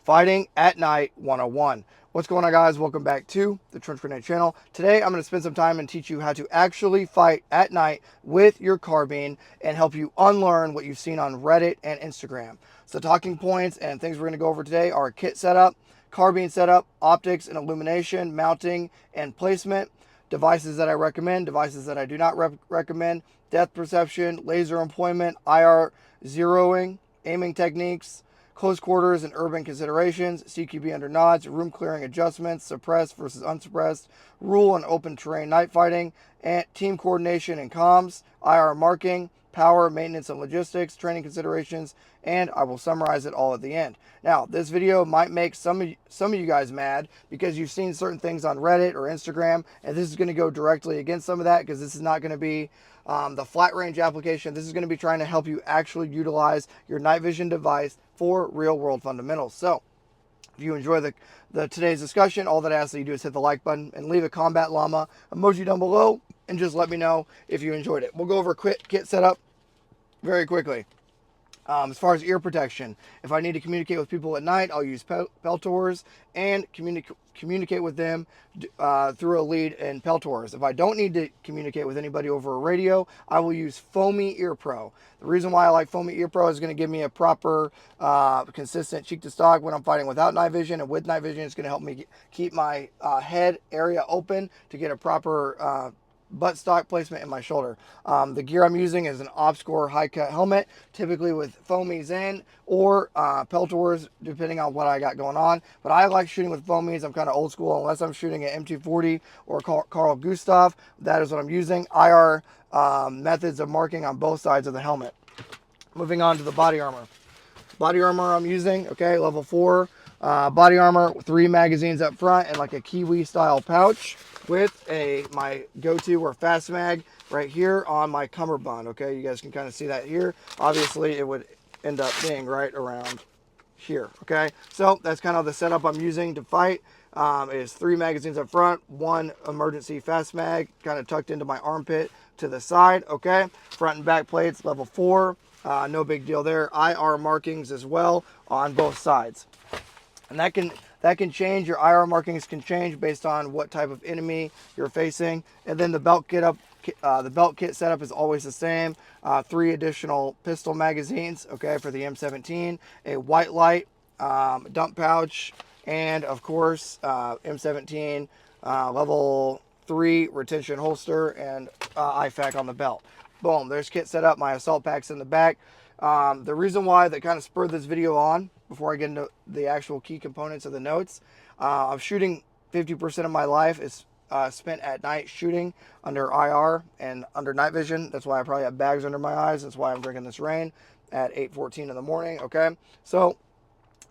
Fighting at Night 101. What's going on, guys? Welcome back to the Trench Grenade channel. Today, I'm going to spend some time and teach you how to actually fight at night with your carbine and help you unlearn what you've seen on Reddit and Instagram. So, talking points and things we're going to go over today are kit setup, carbine setup, optics and illumination, mounting and placement, devices that I recommend, devices that I do not recommend, depth perception, laser employment, IR zeroing, aiming techniques, close quarters and urban considerations, CQB under nods, room clearing adjustments, suppressed versus unsuppressed, rule and open terrain night fighting, and team coordination and comms, IR marking, power, maintenance and logistics, training considerations, and I will summarize it all at the end. Now, this video might make some of you guys mad because you've seen certain things on Reddit or Instagram, and this is going to go directly against some of that because this is not going to be the flat range application. This is going to be trying to help you actually utilize your night vision device for real world fundamentals. So if you enjoy the today's discussion, all that I ask that you do is hit the like button and leave a combat llama emoji down below and just let me know if you enjoyed it. We'll go over a quick kit setup very quickly. As far as ear protection, if I need to communicate with people at night, I'll use Peltors and communicate with them through a lead in Peltors. If I don't need to communicate with anybody over a radio, I will use Foamy Ear Pro. The reason why I like Foamy Ear Pro is going to give me a proper, consistent cheek to stock when I'm fighting without night vision, and with night vision, it's going to help me keep my head area open to get a proper butt stock placement in my shoulder. The gear I'm using is an OpScore high cut helmet, typically with foamies in or Peltors, depending on what I got going on. But I like shooting with foamies. I'm kind of old school, unless I'm shooting at M240 or Carl Gustav. That is what I'm using. IR methods of marking on both sides of the helmet. Moving on to the body armor. Body armor I'm using, okay, level 4 body armor, 3 magazines up front and like a Kiwi style pouch with my go-to or fast mag right here on my cummerbund. Okay, you guys can kind of see that here. Obviously it would end up being right around here. Okay, so that's kind of the setup I'm using to fight. Is 3 magazines up front, 1 emergency fast mag kind of tucked into my armpit to the side. Okay, front and back plates level 4, no big deal there. IR markings as well on both sides, and that can change. Your IR markings can change based on what type of enemy you're facing. And then the belt kit setup is always the same. 3 additional pistol magazines, okay, for the M17, a white light, dump pouch, and of course M17 level 3 retention holster and IFAK on the belt. Boom, there's kit setup. My assault pack's in the back. The reason why that kind of spurred this video on, before I get into the actual key components of the notes, I'm shooting 50% of my life is spent at night shooting under IR and under night vision. That's why I probably have bags under my eyes. That's why I'm drinking this rain at 8:14 in the morning. Okay, so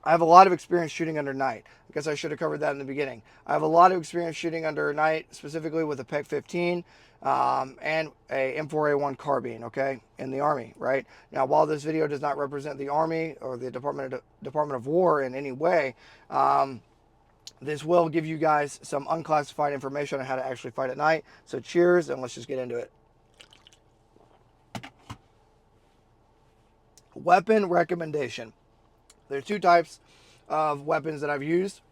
I have a lot of experience shooting under night. I guess I should have covered that in the beginning. I have a lot of experience shooting under night, specifically with a PEC 15 and a M4A1 carbine, okay, in the Army, right? Now, while this video does not represent the Army or the Department of War in any way, this will give you guys some unclassified information on how to actually fight at night. So cheers, and let's just get into it. Weapon recommendation. There's 2 types of weapons that I've used,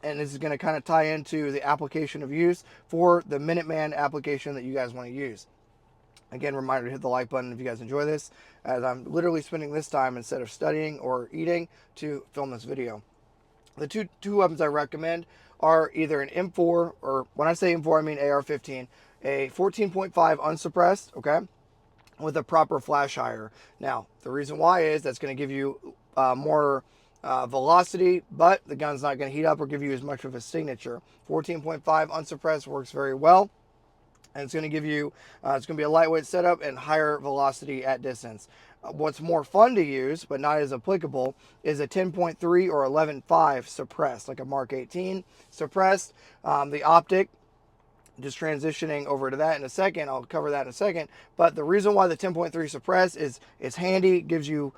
and this is going to kind of tie into the application of use for the Minuteman application that you guys want to use. Again, reminder to hit the like button if you guys enjoy this, as I'm literally spending this time instead of studying or eating to film this video. The two weapons I recommend are either an M4, or when I say M4, I mean AR-15, a 14.5 unsuppressed, okay, with a proper flash hire. Now, the reason why is that's going to give you more velocity, but the gun's not going to heat up or give you as much of a signature. 14.5 unsuppressed works very well, and it's going to give you, it's going to be a lightweight setup and higher velocity at distance. What's more fun to use, but not as applicable, is a 10.3 or 11.5 suppressed, like a Mark 18 suppressed. The optic, just transitioning over to that in a second. I'll cover that in a second. But the reason why the 10.3 suppressed is it's handy, gives you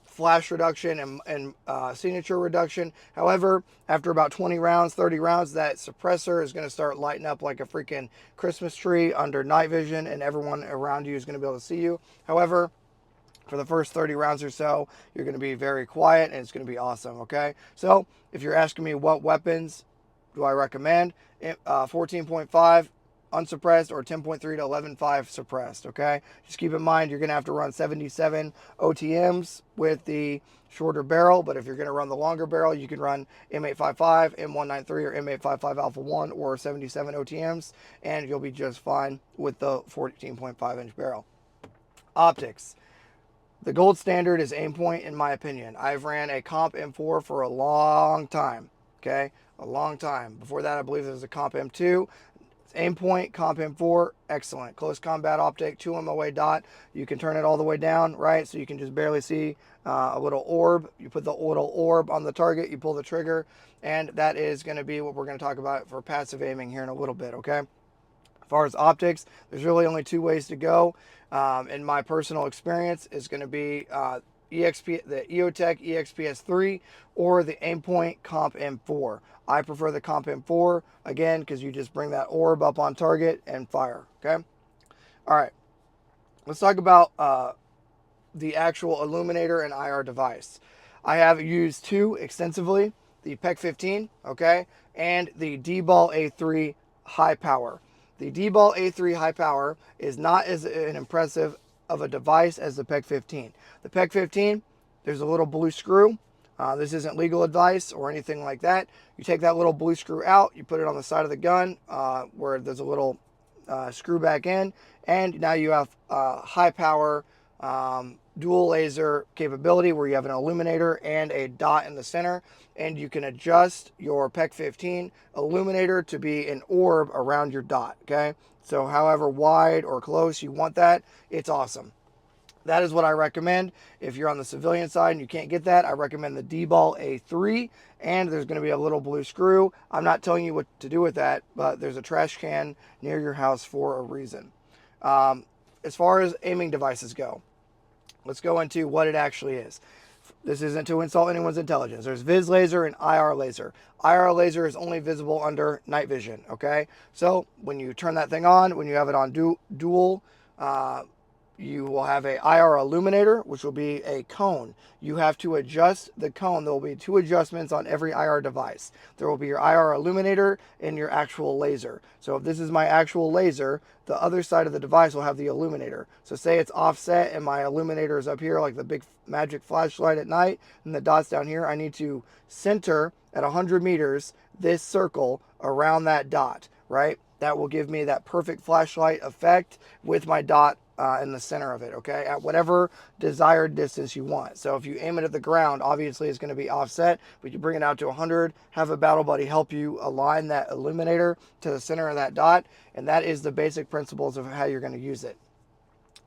flash reduction and signature reduction. However, after about 20 rounds, 30 rounds, that suppressor is going to start lighting up like a freaking Christmas tree under night vision, and everyone around you is going to be able to see you. However, For the first 30 rounds or so, you're going to be very quiet and it's going to be awesome, okay? So if you're asking me what weapons do I recommend, 14.5 unsuppressed or 10.3 to 11.5 suppressed, okay? Just keep in mind you're going to have to run 77 OTMs with the shorter barrel, but if you're going to run the longer barrel, you can run M855, M193, or M855 Alpha 1 or 77 OTMs, and you'll be just fine with the 14.5 inch barrel. Optics. The gold standard is aim point, in my opinion. I've ran a comp M4 for a long time, okay? A long time. Before that, I believe there was a comp M2. Aim point, comp M4, excellent. Close combat optic, 2 MOA dot. You can turn it all the way down, right? So you can just barely see a little orb. You put the little orb on the target, you pull the trigger, and that is going to be what we're going to talk about for passive aiming here in a little bit, okay? As far as optics, there's really only 2 ways to go. In my personal experience, is going to be the EOTech EXPS3 or the Aimpoint Comp M4. I prefer the Comp M4, again, because you just bring that orb up on target and fire, okay? All right, let's talk about the actual illuminator and IR device. I have used 2 extensively, the PEC 15, okay, and the D-Ball A3 high power. The D-Ball A3 high power is not as an impressive of a device as the PEC 15. The PEC 15, there's a little blue screw. This isn't legal advice or anything like that. You take that little blue screw out, you put it on the side of the gun where there's a little screw back in, and now you have high power dual laser capability where you have an illuminator and a dot in the center, and you can adjust your PEC 15 illuminator to be an orb around your dot, okay? So however wide or close you want that, it's awesome. That is what I recommend. If you're on the civilian side and you can't get that, I recommend the D-Ball A3, and there's going to be a little blue screw. I'm not telling you what to do with that, but there's a trash can near your house for a reason. As far as aiming devices go, let's go into what it actually is. This isn't to insult anyone's intelligence. There's Viz laser and IR laser. IR laser is only visible under night vision, okay? So when you turn that thing on, when you have it on dual, you will have a IR illuminator, which will be a cone. You have to adjust the cone. There will be 2 adjustments on every IR device. There will be your IR illuminator and your actual laser. So if this is my actual laser, the other side of the device will have the illuminator. So say it's offset and my illuminator is up here like the big magic flashlight at night and the dot's down here. I need to center at 100 meters this circle around that dot, right? That will give me that perfect flashlight effect with my dot in the center of it, okay, at whatever desired distance you want. So if you aim it at the ground, obviously it's going to be offset, but you bring it out to 100, have a battle buddy help you align that illuminator to the center of that dot, and that is the basic principles of how you're going to use it.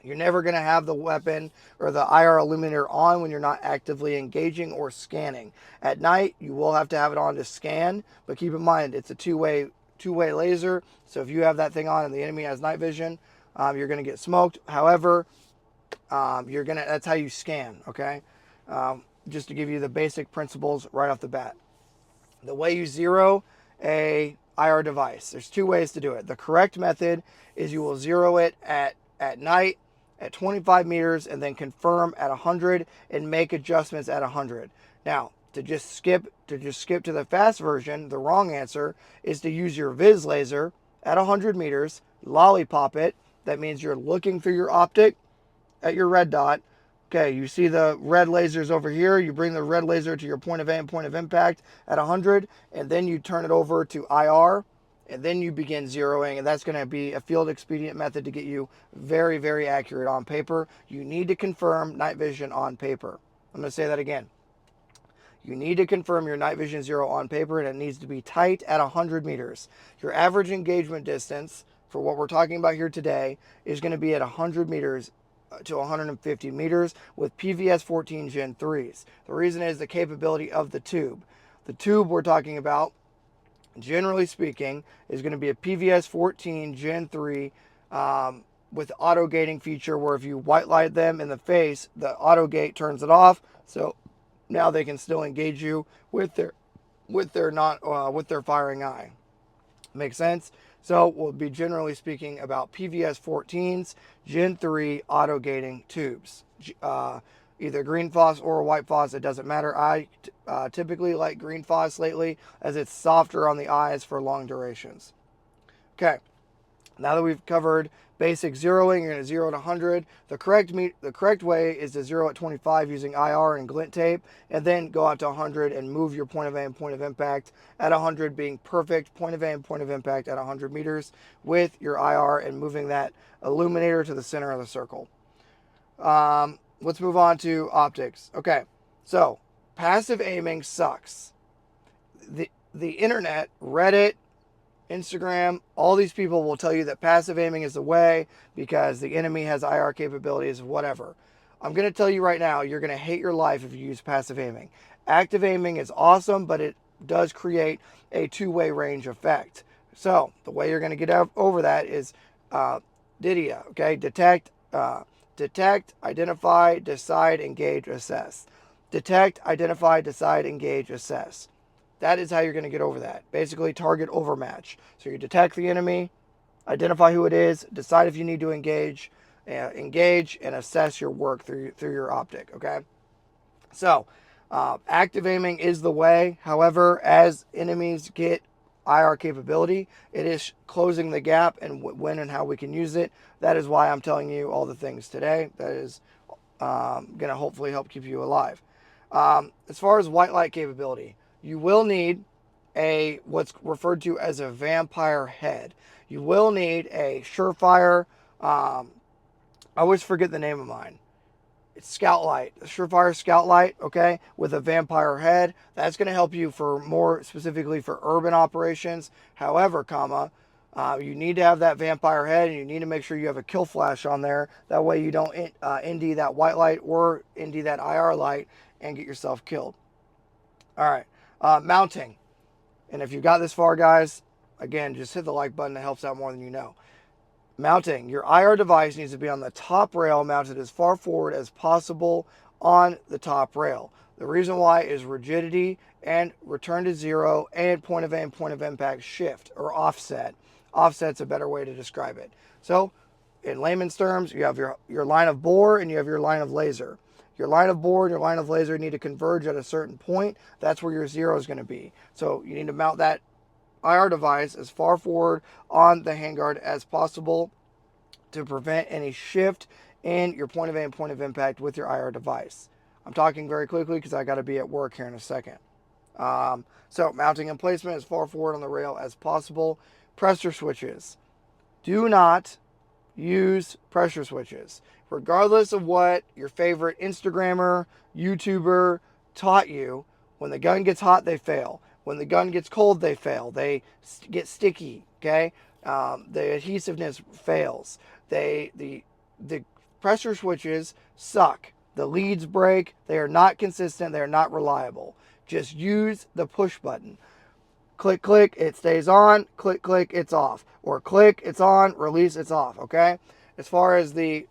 You're never going to have the weapon or the IR illuminator on when you're not actively engaging or scanning. At night, you will have to have it on to scan, but keep in mind it's a two-way laser, so if you have that thing on and the enemy has night vision, you're going to get smoked. However, that's how you scan, okay? Just to give you the basic principles right off the bat. The way you zero a IR device, there's 2 ways to do it. The correct method is you will zero it at night at 25 meters and then confirm at 100 and make adjustments at 100. Now, to just skip to the fast version, the wrong answer is to use your Viz laser at 100 meters, lollipop it. That means you're looking through your optic at your red dot. Okay, you see the red lasers over here. You bring the red laser to your point of aim, point of impact at 100, and then you turn it over to IR, and then you begin zeroing, and that's going to be a field expedient method to get you very, very accurate on paper. You need to confirm night vision on paper. I'm going to say that again. You need to confirm your night vision zero on paper, and it needs to be tight at 100 meters. Your average engagement distance for what we're talking about here today is going to be at 100 meters to 150 meters with PVS 14 Gen 3s. The reason is the capability of the tube. The tube we're talking about, generally speaking, is going to be a PVS 14 Gen 3 with auto gating feature where if you white light them in the face, the auto gate turns it off. So now they can still engage you with their firing eye. Make sense? So we'll be generally speaking about PVS 14s, Gen 3 auto gating tubes. either green phos or white phos. It doesn't matter. I typically like green phos lately as it's softer on the eyes for long durations. Okay, now that we've covered basic zeroing, you're going to 0 to 100. The correct way is to 0 at 25 using IR and glint tape, and then go out to 100 and move your point of aim, point of impact at 100 being perfect, point of aim, point of impact at 100 meters with your IR and moving that illuminator to the center of the circle. Let's move on to optics. Okay, so passive aiming sucks. The internet, Reddit, Instagram, all these people will tell you that passive aiming is the way because the enemy has IR capabilities, whatever. I'm going to tell you right now, you're going to hate your life if you use passive aiming. Active aiming is awesome, but it does create a two-way range effect. So the way you're going to get over that is DIDIA, okay? Detect, identify, decide, engage, assess. Detect, identify, decide, engage, assess. That is how you're going to get over that. Basically, target overmatch. So you detect the enemy, identify who it is, decide if you need to engage, and assess your work through your optic. Okay. So active aiming is the way. However, as enemies get IR capability, it is closing the gap and when and how we can use it. That is why I'm telling you all the things today. That is going to hopefully help keep you alive. As far as white light capability, you will need what's referred to as a vampire head. You will need a Surefire. I always forget the name of mine. It's Scout Light, a Surefire Scout Light, okay, with a vampire head. That's going to help you for more specifically for urban operations. However, you need to have that vampire head, and you need to make sure you have a kill flash on there. That way you don't ND that white light or ND that IR light and get yourself killed. All right, mounting. And if you got this far, guys, again, just hit the like button. It helps out more than you know. Mounting. Your IR device needs to be on the top rail, mounted as far forward as possible on the top rail. The reason why is rigidity and return to zero and point of aim, point of impact shift or offset. Offset's a better way to describe it. So in layman's terms, you have your line of bore and you have your line of laser. Your line of bore and your line of laser need to converge at a certain point. That's where your zero is going to be. So you need to mount that IR device as far forward on the handguard as possible to prevent any shift in your point of aim, point of impact with your IR device. I'm talking very quickly because I got to be at work here in a second. So mounting and placement as far forward on the rail as possible. Pressure switches. Do not use pressure switches. Regardless of what your favorite Instagrammer, YouTuber taught you, when the gun gets hot, they fail. When the gun gets cold, they fail. They get sticky, okay? The adhesiveness fails. The pressure switches suck. The leads break. They are not consistent. They are not reliable. Just use the push button. Click, click, it stays on. Click, click, it's off. Or click, it's on. Release, it's off. Okay. As far as it's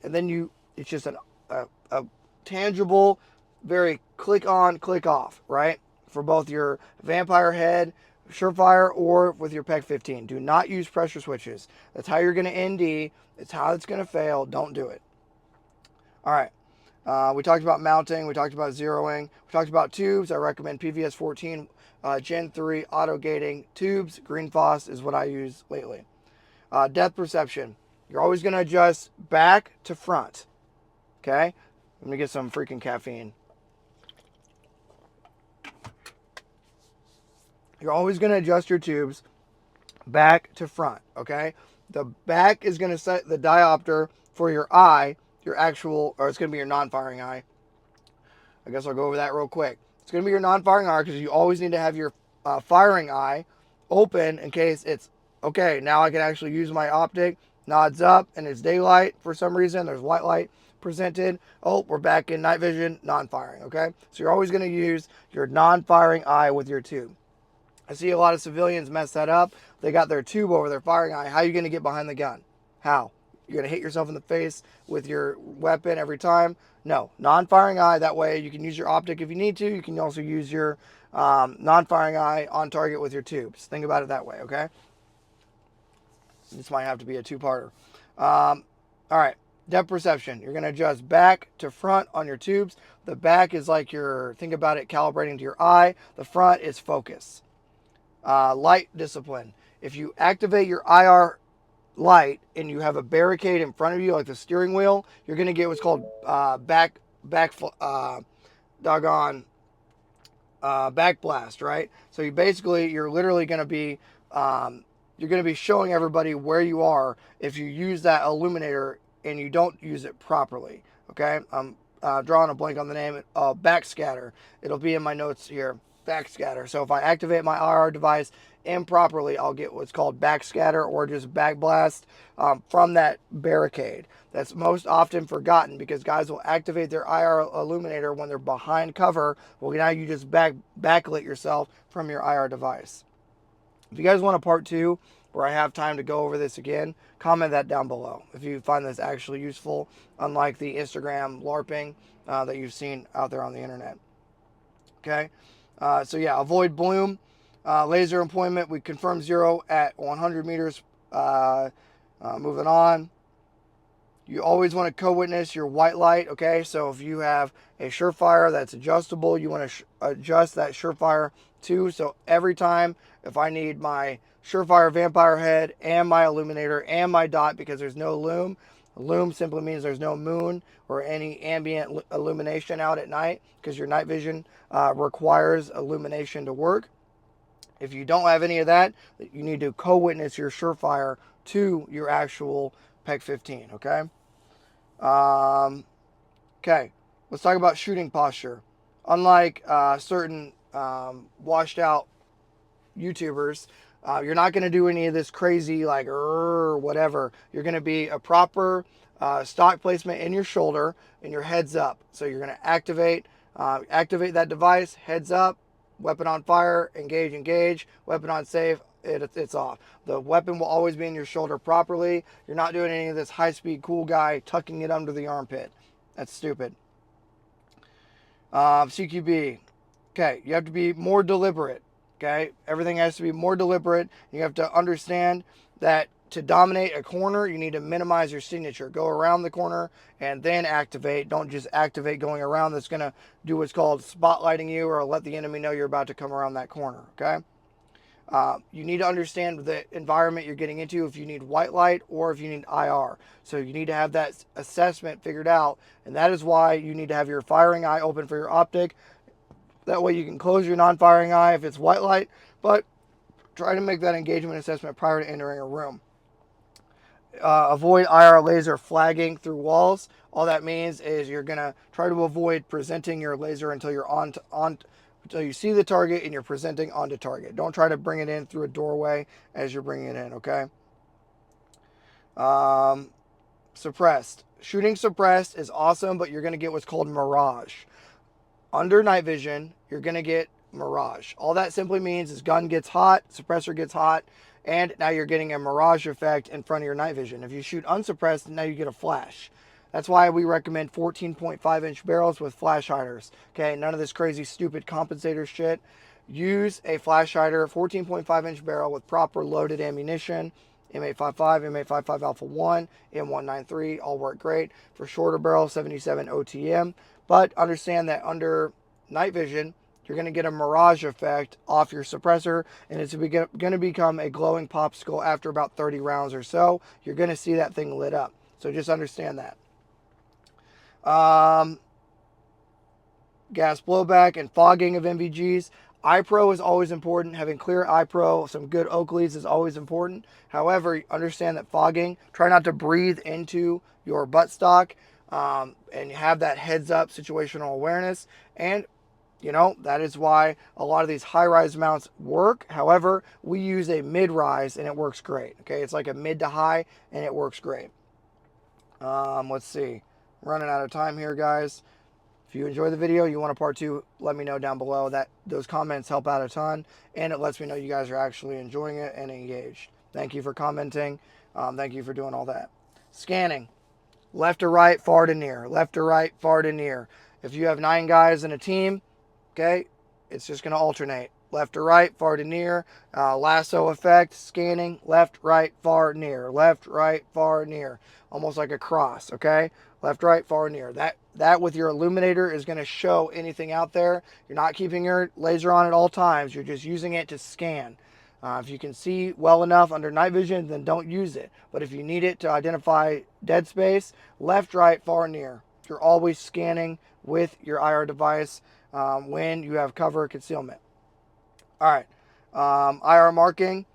just a tangible, very click on, click off, right? For both your vampire head, Surefire, or with your PEC 15. Do not use pressure switches. That's how you're going to ND. It's how it's going to fail. Don't do it. All right. We talked about mounting. We talked about zeroing. We talked about tubes. I recommend PVS 14 Gen 3 auto gating tubes. Green phos is what I use lately. Depth perception. You're always going to adjust back to front. Okay? I'm going to get some freaking caffeine. You're always going to adjust your tubes back to front. Okay? The back is going to set the diopter for your eye, it's going to be your non-firing eye. I guess I'll go over that real quick. It's going to be your non-firing eye because you always need to have your firing eye open in case it's, okay, now I can actually use my optic. Nods up and it's daylight for some reason. There's white light presented. Oh, we're back in night vision, non-firing, okay? So you're always going to use your non-firing eye with your tube. I see a lot of civilians mess that up. They got their tube over their firing eye. How are you going to get behind the gun? How? You're going to hit yourself in the face with your weapon every time? No. Non-firing eye. That way you can use your optic if you need to. You can also use your non-firing eye on target with your tubes. Think about it that way, okay? This might have to be a two-parter. All right. Depth perception. You're going to adjust back to front on your tubes. The back is like think about it, calibrating to your eye. The front is focus. Light discipline. If you activate your IR light and you have a barricade in front of you, like the steering wheel, you're going to get what's called doggone back blast, right? So you're literally going to be showing everybody where you are if you use that illuminator and you don't use it properly. Okay, I'm drawing a blank on the name. Backscatter. It'll be in my notes here. Backscatter. So if I activate my IR device improperly, I'll get what's called backscatter or just backblast from that barricade. That's most often forgotten because guys will activate their IR illuminator when they're behind cover. Well, now you just backlit yourself from your IR device. If you guys want a part 2 where I have time to go over this again, comment that down below if you find this actually useful, unlike the Instagram LARPing that you've seen out there on the internet. Okay, so yeah, avoid bloom. Laser employment, we confirm 0 at 100 meters. Moving on. You always want to co-witness your white light, okay? So if you have a Surefire that's adjustable, you want to adjust that Surefire too. So every time, if I need my Surefire vampire head and my illuminator and my dot because there's no loom, loom simply means there's no moon or any ambient illumination out at night because your night vision requires illumination to work. If you don't have any of that, you need to co-witness your Surefire to your actual PEG 15, okay? Okay, let's talk about shooting posture. Unlike certain washed out YouTubers, you're not going to do any of this crazy like whatever. You're going to be a proper stock placement in your shoulder and your heads up. So you're going to activate that device, heads up, weapon on fire, engage, weapon on safe, it's off. The weapon will always be in your shoulder properly. You're not doing any of this high-speed cool guy tucking it under the armpit. That's stupid. CQB. Okay, you have to be more deliberate. Okay, everything has to be more deliberate. You have to understand that to dominate a corner, you need to minimize your signature. Go around the corner and then activate. Don't just activate going around. That's going to do what's called spotlighting you or let the enemy know you're about to come around that corner. Okay. You need to understand the environment you're getting into, if you need white light or if you need IR. So you need to have that assessment figured out, and that is why you need to have your firing eye open for your optic. That way you can close your non-firing eye if it's white light, but try to make that engagement assessment prior to entering a room. Avoid IR laser flagging through walls. All that means is you're going to try to avoid presenting your laser until you're until you see the target and you're presenting onto target. Don't try to bring it in through a doorway as you're bringing it in, okay? Suppressed. Shooting suppressed is awesome, but you're going to get what's called mirage. Under night vision, you're going to get mirage. All that simply means is gun gets hot, suppressor gets hot, and now you're getting a mirage effect in front of your night vision. If you shoot unsuppressed, now you get a flash. That's why we recommend 14.5-inch barrels with flash hiders. Okay, none of this crazy, stupid compensator shit. Use a flash hider, 14.5-inch barrel with proper loaded ammunition. M855, M855 Alpha 1, M193, all work great. For shorter barrels, 77 OTM. But understand that under night vision, you're going to get a mirage effect off your suppressor, and it's going to become a glowing popsicle after about 30 rounds or so. You're going to see that thing lit up. So just understand that. Gas blowback and fogging of NVGs. iPro is always important. Having clear iPro, some good Oakleys is always important. However, understand that fogging, try not to breathe into your buttstock and have that heads up situational awareness. And, you know, that is why a lot of these high-rise mounts work. However, we use a mid-rise and it works great. Okay, it's like a mid to high and it works great. Let's see. Running out of time here, guys. If you enjoy the video, you want a part 2, let me know down below. Those comments help out a ton, and it lets me know you guys are actually enjoying it and engaged. Thank you for commenting. Thank you for doing all that. Scanning. Left to right, far to near. Left to right, far to near. If you have 9 guys in a team, okay, It's just going to alternate. Left to right, far to near, lasso effect, scanning, left, right, far, near, left, right, far, near, almost like a cross, okay? Left, right, far, near. That with your illuminator is going to show anything out there. You're not keeping your laser on at all times. You're just using it to scan. If you can see well enough under night vision, then don't use it. But if you need it to identify dead space, left, right, far, near. You're always scanning with your IR device when you have cover concealment. All right, IR marking.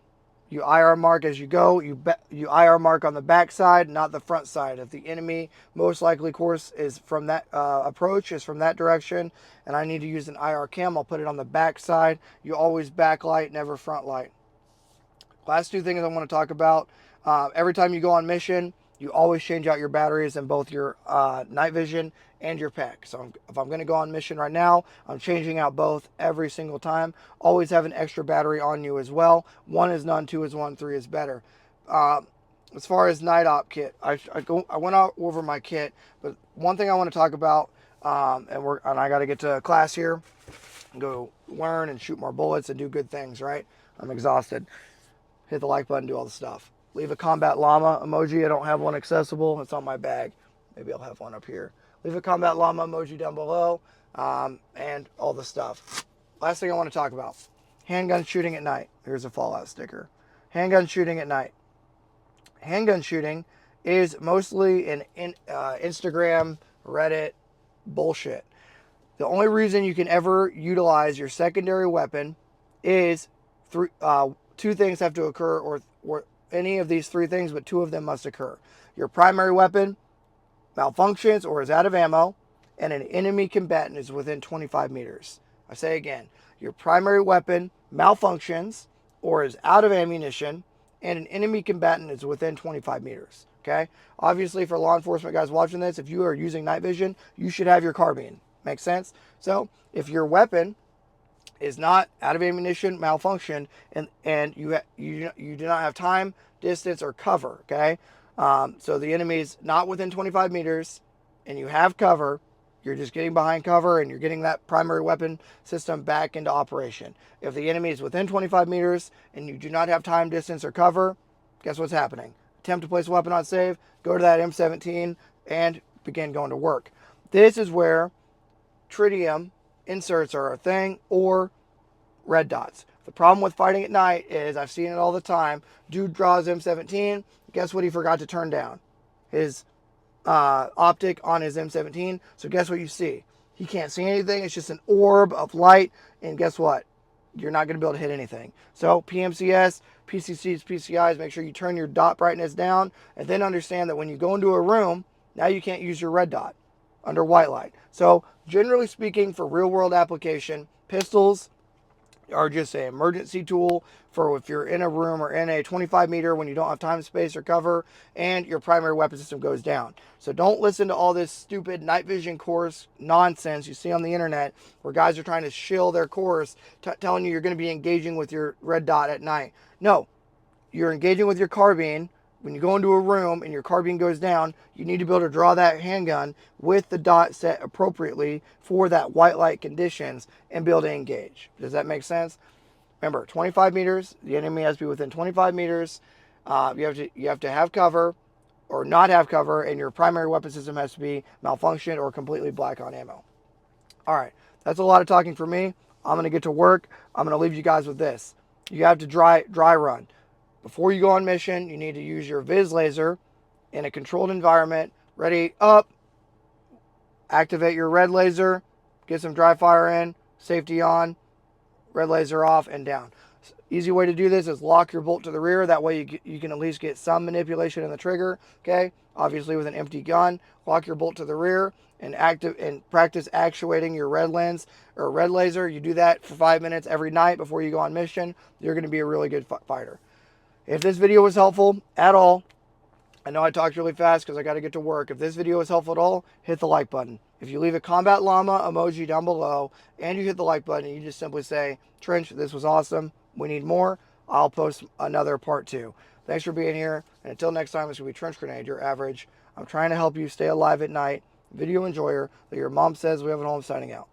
You IR mark as you go. You IR mark on the back side, not the front side. If the enemy most likely course is from that approach is from that direction, and I need to use an IR cam, I'll put it on the back side. You always backlight, never front light. Last two things I want to talk about. Every time you go on mission, you always change out your batteries in both your night vision and your pack. So if I'm going to go on mission right now, I'm changing out both every single time. Always have an extra battery on you as well. 1 is none, 2 is 1, 3 is better. As far as night op kit, I went over my kit, but one thing I want to talk about, and I got to get to class here, and go learn and shoot more bullets and do good things. Right? I'm exhausted. Hit the like button, do all the stuff. Leave a combat llama emoji. I don't have one accessible. It's on my bag. Maybe I'll have one up here. Leave a combat llama emoji down below, and all the stuff. Last thing I want to talk about. Handgun shooting at night. Here's a Fallout sticker. Handgun shooting at night. Handgun shooting is mostly an Instagram, Reddit bullshit. The only reason you can ever utilize your secondary weapon is two things have to occur, or any of these three things, but two of them must occur. Your primary weapon malfunctions or is out of ammo, and an enemy combatant is within 25 meters. I say again, your primary weapon malfunctions or is out of ammunition, and an enemy combatant is within 25 meters. Okay? Obviously, for law enforcement guys watching this, if you are using night vision, you should have your carbine. Makes sense? So, if your weapon is not out of ammunition, malfunction, and you do not have time, distance, or cover, okay? So the enemy's not within 25 meters, and you have cover, you're just getting behind cover, and you're getting that primary weapon system back into operation. If the enemy is within 25 meters, and you do not have time, distance, or cover, guess what's happening? Attempt to place a weapon on save, go to that M17, and begin going to work. This is where tritium inserts are a thing, or red dots. The problem with fighting at night is, I've seen it all the time, dude draws M17, guess what he forgot to turn down? His optic on his M17, so guess what you see? He can't see anything, it's just an orb of light, and guess what? You're not going to be able to hit anything. So PMCS, PCCs, PCIs, make sure you turn your dot brightness down, and then understand that when you go into a room, now you can't use your red dot under white light. So generally speaking, for real world application, pistols are just an emergency tool for if you're in a room or in a 25 meter when you don't have time, space, or cover, and your primary weapon system goes down. So don't listen to all this stupid night vision course nonsense you see on the internet where guys are trying to shill their course, telling you you're going to be engaging with your red dot at night. No, you're engaging with your carbine. When you go into a room and your carbine goes down, you need to be able to draw that handgun with the dot set appropriately for that white light conditions and be able to engage. Does that make sense? Remember, 25 meters, the enemy has to be within 25 meters. You have to have cover or not have cover, and your primary weapon system has to be malfunctioned or completely black on ammo. All right, that's a lot of talking for me. I'm going to get to work. I'm going to leave you guys with this. You have to dry run. Before you go on mission, you need to use your Viz laser in a controlled environment. Ready, up. Activate your red laser. Get some dry fire in. Safety on. Red laser off and down. Easy way to do this is lock your bolt to the rear. That way you can at least get some manipulation in the trigger. Okay. Obviously with an empty gun, lock your bolt to the rear and practice actuating your red lens or red laser. You do that for 5 minutes every night before you go on mission. You're going to be a really good fighter. If this video was helpful at all, I know I talked really fast because I got to get to work. If this video was helpful at all, hit the like button. If you leave a combat llama emoji down below and you hit the like button, you just simply say, Trench, this was awesome. We need more. I'll post another part 2. Thanks for being here. And until next time, it's going to be Trench Grenade, your average. I'm trying to help you stay alive at night. Video enjoyer that your mom says we have at home, signing out.